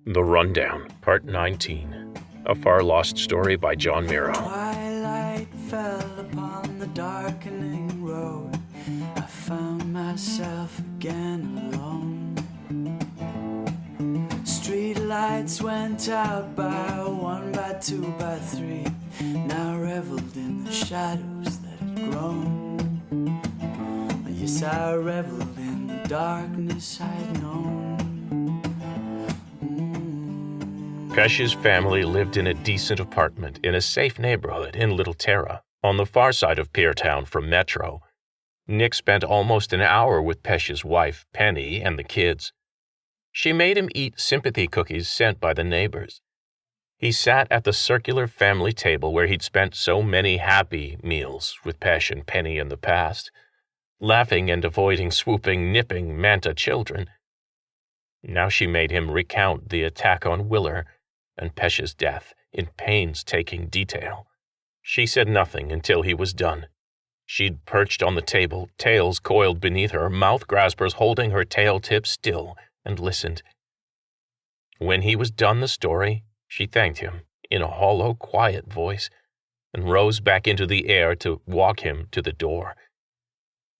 The Rundown, Part 19, a Farlost story by John Miro. Twilight fell upon the darkening road. I found myself again alone. Street lights went out by one, by two, by three. Now reveled in the shadows that had grown. Yes, I reveled in the darkness I had known. Pesh's family lived in a decent apartment in a safe neighborhood in Little Terra, on the far side of Piertown from Metro. Nick spent almost an hour with Pesh's wife, Penny, and the kids. She made him eat sympathy cookies sent by the neighbors. He sat at the circular family table where he'd spent so many happy meals with Pesh and Penny in the past, laughing and avoiding swooping, nipping Manta children. Now she made him recount the attack on Willer and Pesh's death in painstaking detail. She said nothing until he was done. She'd perched on the table, tails coiled beneath her, mouth graspers holding her tail tip still, and listened. When he was done the story, she thanked him in a hollow, quiet voice and rose back into the air to walk him to the door.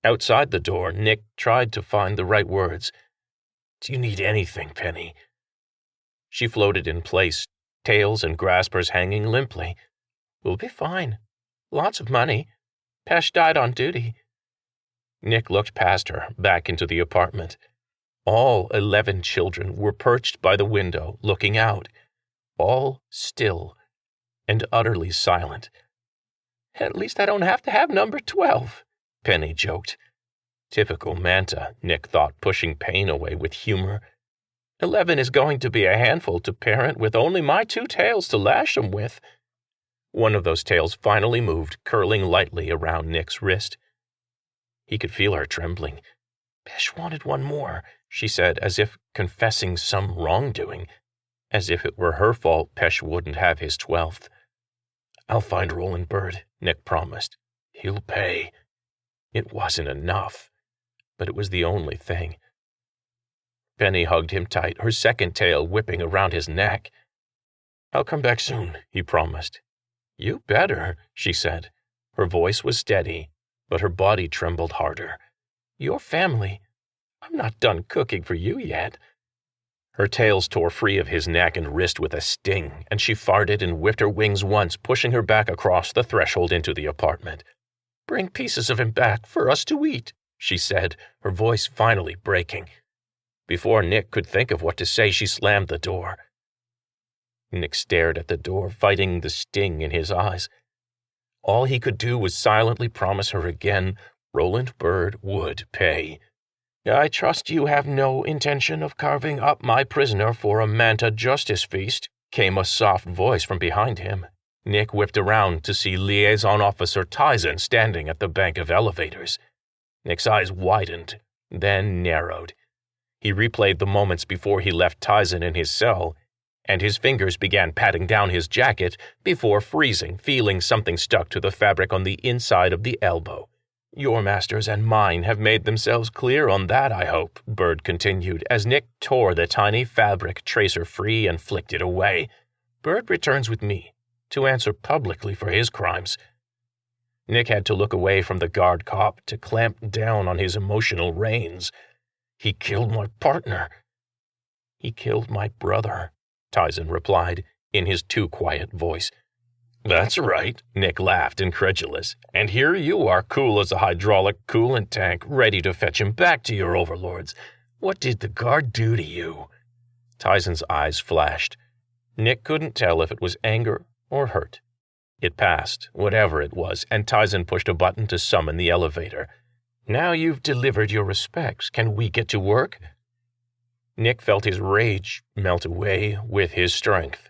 Outside the door, Nick tried to find the right words. "Do you need anything, Penny?" She floated in place, tails and graspers hanging limply. "We'll be fine. Lots of money. Pesh died on duty." Nick looked past her, back into the apartment. All 11 children were perched by the window, looking out, all still and utterly silent. "At least I don't have to have number 12, Penny joked. Typical Manta, Nick thought, pushing pain away with humor. 11 is going to be a handful to parent with only my 2 tails to lash them with. One of those tails finally moved, curling lightly around Nick's wrist. He could feel her trembling. "Pesh wanted one more," she said, as if confessing some wrongdoing. As if it were her fault Pesh wouldn't have his 12th. "I'll find Roland Bird," Nick promised. "He'll pay." It wasn't enough, but it was the only thing. Penny hugged him tight, her second tail whipping around his neck. "I'll come back soon," he promised. "You better," she said. Her voice was steady, but her body trembled harder. "Your family. I'm not done cooking for you yet." Her tails tore free of his neck and wrist with a sting, and she farted and whipped her wings once, pushing her back across the threshold into the apartment. "Bring pieces of him back for us to eat," she said, her voice finally breaking. Before Nick could think of what to say, she slammed the door. Nick stared at the door, fighting the sting in his eyes. All he could do was silently promise her again Roland Bird would pay. "I trust you have no intention of carving up my prisoner for a Manta justice feast," came a soft voice from behind him. Nick whipped around to see Liaison Officer Tyson standing at the bank of elevators. Nick's eyes widened, then narrowed. He replayed the moments before he left Tyson in his cell, and his fingers began patting down his jacket before freezing, feeling something stuck to the fabric on the inside of the elbow. "Your masters and mine have made themselves clear on that, I hope," Bird continued, as Nick tore the tiny fabric tracer free and flicked it away. "Bird returns with me to answer publicly for his crimes." Nick had to look away from the guard cop to clamp down on his emotional reins. "He killed my partner." "He killed my brother," Tyson replied, in his too quiet voice. "That's right," Nick laughed, incredulous. "And here you are, cool as a hydraulic coolant tank, ready to fetch him back to your overlords. What did the guard do to you?" Tyson's eyes flashed. Nick couldn't tell if it was anger or hurt. It passed, whatever it was, and Tyson pushed a button to summon the elevator. "Now you've delivered your respects, can we get to work?" Nick felt his rage melt away with his strength.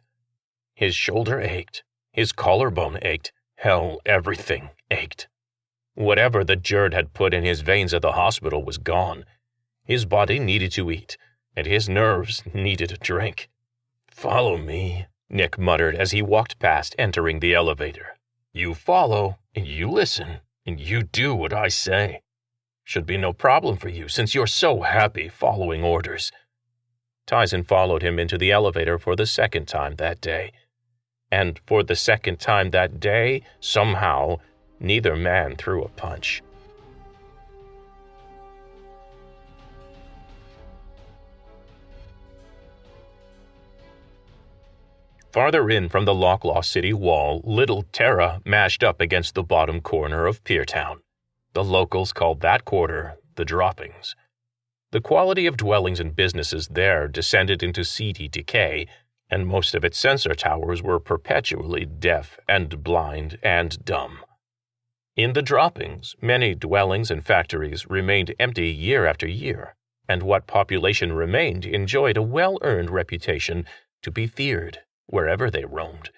His shoulder ached. His collarbone ached. Hell, everything ached. Whatever the Jerd had put in his veins at the hospital was gone. His body needed to eat, and his nerves needed a drink. "Follow me," Nick muttered as he walked past, entering the elevator. "You follow, and you listen, and you do what I say. Should be no problem for you since you're so happy following orders." Tyson followed him into the elevator for the second time that day. And for the second time that day, somehow, neither man threw a punch. Farther in from the Locklaw city wall, Little Terra mashed up against the bottom corner of Piertown. The locals called that quarter the Droppings. The quality of dwellings and businesses there descended into seedy decay, and most of its sensor towers were perpetually deaf and blind and dumb. In the Droppings, many dwellings and factories remained empty year after year, and what population remained enjoyed a well-earned reputation to be feared wherever they roamed.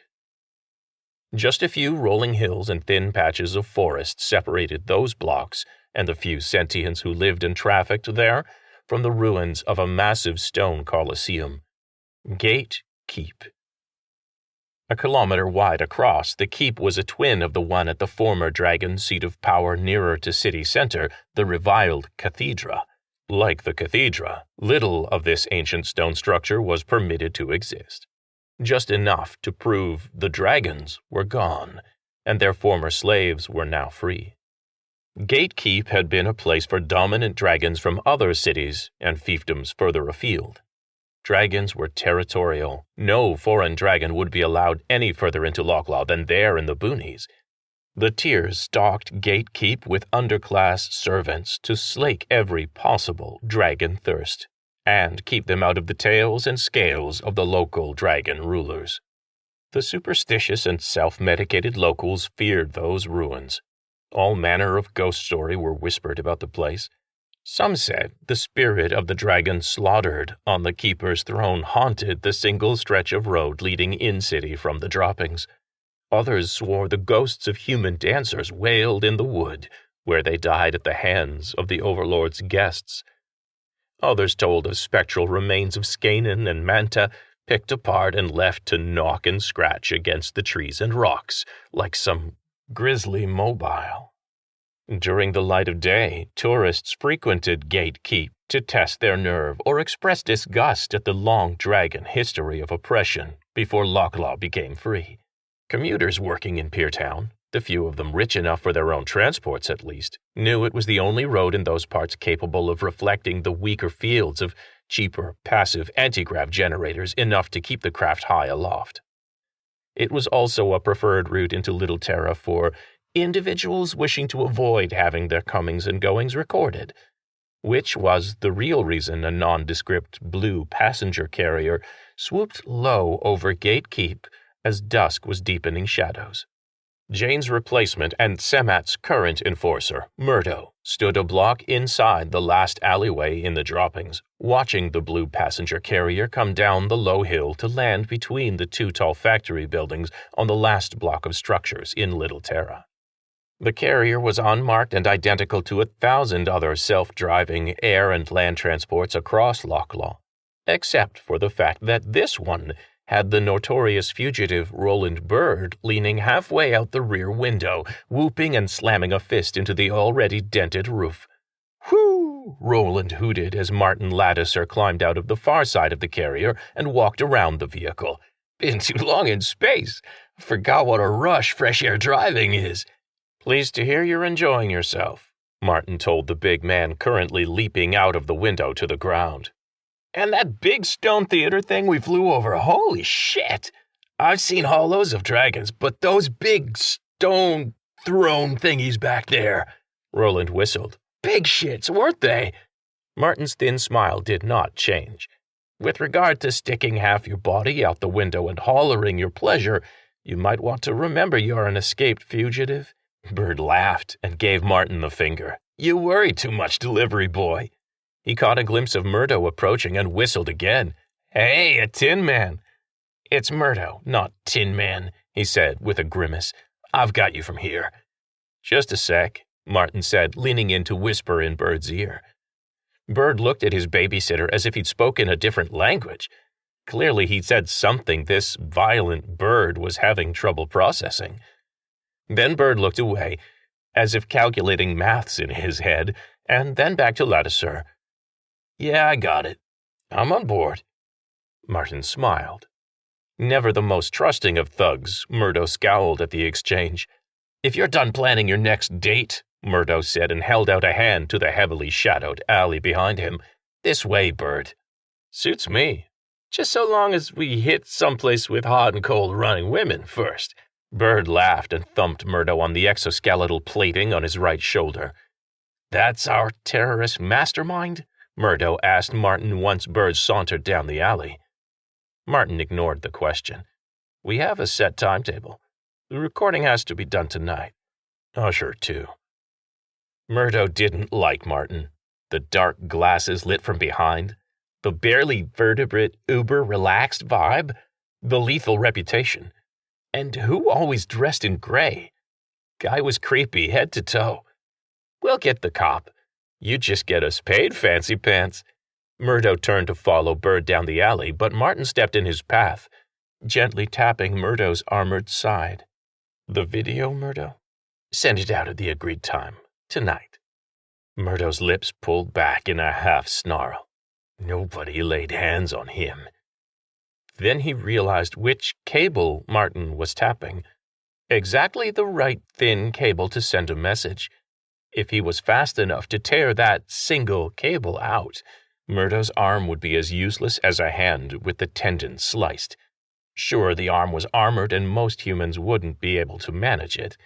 Just a few rolling hills and thin patches of forest separated those blocks and the few sentients who lived and trafficked there from the ruins of a massive stone coliseum. Gate Keep. A kilometer wide across, the keep was a twin of the one at the former dragon seat of power nearer to city center, the reviled Cathedra. Like the Cathedra, little of this ancient stone structure was permitted to exist. Just enough to prove the dragons were gone, and their former slaves were now free. Gatekeep had been a place for dominant dragons from other cities and fiefdoms further afield. Dragons were territorial. No foreign dragon would be allowed any further into Locklaw than there in the boonies. The tiers stocked Gatekeep with underclass servants to slake every possible dragon thirst, and keep them out of the tails and scales of the local dragon rulers. The superstitious and self-medicated locals feared those ruins. All manner of ghost story were whispered about the place. Some said the spirit of the dragon slaughtered on the keeper's throne haunted the single stretch of road leading in-city from the Droppings. Others swore the ghosts of human dancers wailed in the wood, where they died at the hands of the Overlord's guests. Others told of spectral remains of Skanen and Manta, picked apart and left to knock and scratch against the trees and rocks, like some grisly mobile. During the light of day, tourists frequented Gatekeep to test their nerve or express disgust at the long dragon history of oppression before Locklaw became free. Commuters working in Piertown, the few of them rich enough for their own transports at least, knew it was the only road in those parts capable of reflecting the weaker fields of cheaper, passive anti-grav generators enough to keep the craft high aloft. It was also a preferred route into Little Terra for individuals wishing to avoid having their comings and goings recorded, which was the real reason a nondescript blue passenger carrier swooped low over Gatekeep as dusk was deepening shadows. Jane's replacement and Semat's current enforcer, Murdo, stood a block inside the last alleyway in the Droppings, watching the blue passenger carrier come down the low hill to land between the two tall factory buildings on the last block of structures in Little Terra. The carrier was unmarked and identical to 1,000 other self-driving air and land transports across Locklaw, except for the fact that this one had the notorious fugitive Roland Bird leaning halfway out the rear window, whooping and slamming a fist into the already dented roof. "Whew!" Roland hooted as Martin Lattiser climbed out of the far side of the carrier and walked around the vehicle. "Been too long in space. Forgot what a rush fresh air driving is." "Pleased to hear you're enjoying yourself," Martin told the big man currently leaping out of the window to the ground. "And that big stone theater thing we flew over, holy shit! I've seen hollows of dragons, but those big stone throne thingies back there," Roland whistled. "Big shits, weren't they?" Martin's thin smile did not change. "With regard to sticking half your body out the window and hollering your pleasure, you might want to remember you're an escaped fugitive." Bird laughed and gave Martin the finger. "You worry too much, delivery boy." He caught a glimpse of Murdo approaching and whistled again. "Hey, a Tin Man." "It's Murdo, not Tin Man," he said with a grimace. "I've got you from here." "Just a sec," Martin said, leaning in to whisper in Bird's ear. Bird looked at his babysitter as if he'd spoken a different language. Clearly he'd said something this violent Bird was having trouble processing. Then Bird looked away, as if calculating maths in his head, and then back to Lattiser. "Yeah, I got it. I'm on board." Martin smiled. Never the most trusting of thugs, Murdo scowled at the exchange. "If you're done planning your next date," Murdo said and held out a hand to the heavily shadowed alley behind him. "This way, Bird." "Suits me. Just so long as we hit someplace with hot and cold running women first." Bird laughed and thumped Murdo on the exoskeletal plating on his right shoulder. "That's our terrorist mastermind?" Murdo asked Martin once Bird sauntered down the alley. Martin ignored the question. "We have a set timetable. The recording has to be done tonight. Usher, too." Murdo didn't like Martin. The dark glasses lit from behind, the barely vertebrate, uber-relaxed vibe, the lethal reputation. And who always dressed in gray? Guy was creepy head to toe. "We'll get the cop. You just get us paid, fancy pants." Murdo turned to follow Bird down the alley, but Martin stepped in his path, gently tapping Murdo's armored side. "The video, Murdo? Send it out at the agreed time. Tonight." Murdo's lips pulled back in a half-snarl. Nobody laid hands on him. Then he realized which cable Martin was tapping. Exactly the right thin cable to send a message. If he was fast enough to tear that single cable out, Murdo's arm would be as useless as a hand with the tendon sliced. Sure, the arm was armored and most humans wouldn't be able to manage it.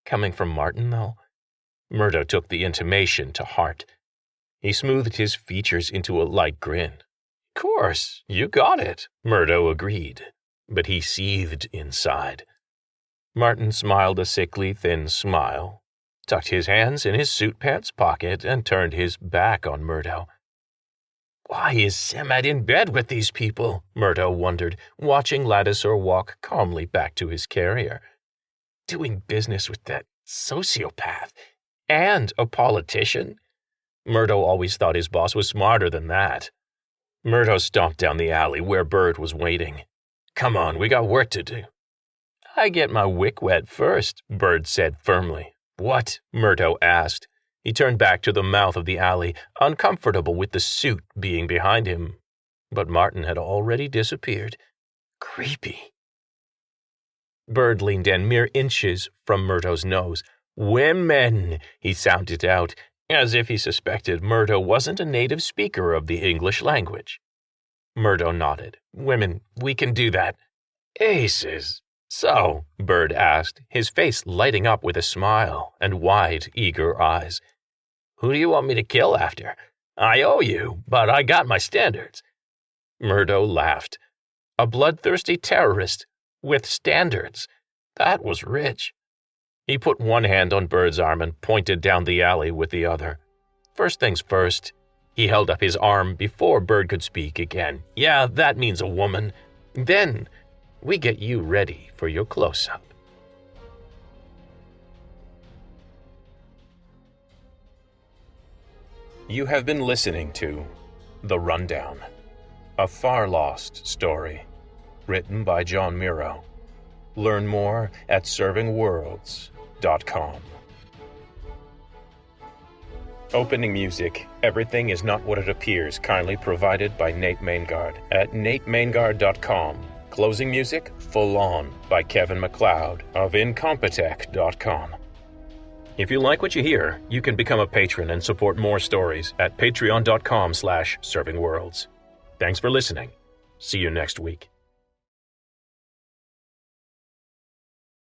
Coming from Martin, though, Murdo took the intimation to heart. He smoothed his features into a light grin. "Of course, you got it," Murdo agreed, but he seethed inside. Martin smiled a sickly, thin smile, tucked his hands in his suit pants pocket, and turned his back on Murdo. "Why is Samad in bed with these people?" Murdo wondered, watching Ladisor walk calmly back to his carrier. Doing business with that sociopath and a politician? Murdo always thought his boss was smarter than that. Murdo stomped down the alley where Bird was waiting. "Come on, we got work to do." "I get my wick wet first," Bird said firmly. "What?" Murdo asked. He turned back to the mouth of the alley, uncomfortable with the suit being behind him. But Martin had already disappeared. Creepy. Bird leaned in mere inches from Murdo's nose. "Women," he sounded out, as if he suspected Murdo wasn't a native speaker of the English language. Murdo nodded. "Women, we can do that." "Aces." "So," Bird asked, his face lighting up with a smile and wide, eager eyes. "Who do you want me to kill after? I owe you, but I got my standards." Murdo laughed. A bloodthirsty terrorist with standards. That was rich. He put one hand on Bird's arm and pointed down the alley with the other. First things first, he held up his arm before Bird could speak again. "Yeah, that means a woman. Then we get you ready for your close-up." You have been listening to The Rundown, a Farlost story, written by John Miro. Learn more at servingworlds.com. Opening music, Everything Is Not What It Appears, kindly provided by Nate Maingard at natemaingard.com. Closing music, Full On, by Kevin MacLeod of Incompetech.com. If you like what you hear, you can become a patron and support more stories at patreon.com/servingworlds. Thanks for listening. See you next week.